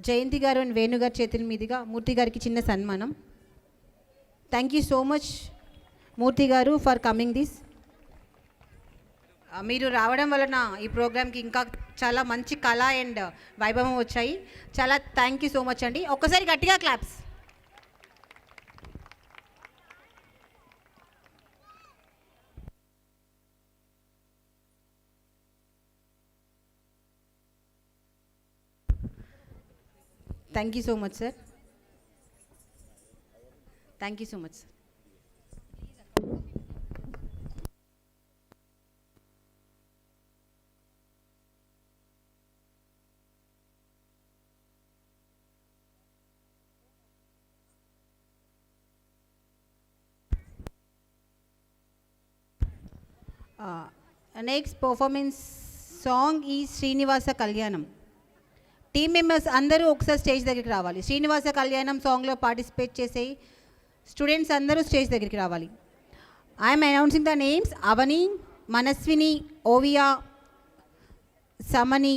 జయంతి గారు అండ్ వేణు గారి చేతుల మీదుగా మూర్తి గారికి చిన్న సన్మానం. థ్యాంక్ యూ సో మచ్ మూర్తి గారు ఫర్ కమింగ్ దిస్. మీరు రావడం వలన ఈ ప్రోగ్రామ్కి ఇంకా చాలా మంచి కళ అండ్ వైభవం వచ్చాయి. చాలా థ్యాంక్ యూ సో మచ్ అండి. ఒక్కసారి గట్టిగా claps. Thank you so much sir. Thank you so much sir. Next performance song ఈ శ్రీనివాస కళ్యాణం. టీమ్ మెంబర్స్ అందరూ ఒకసారి స్టేజ్ దగ్గరికి రావాలి. శ్రీనివాస కళ్యాణం సాంగ్లో పార్టిసిపేట్ చేసే స్టూడెంట్స్ అందరూ స్టేజ్ దగ్గరికి రావాలి. I'm announcing the names: Avani, Manaswini, Oviya, సమని,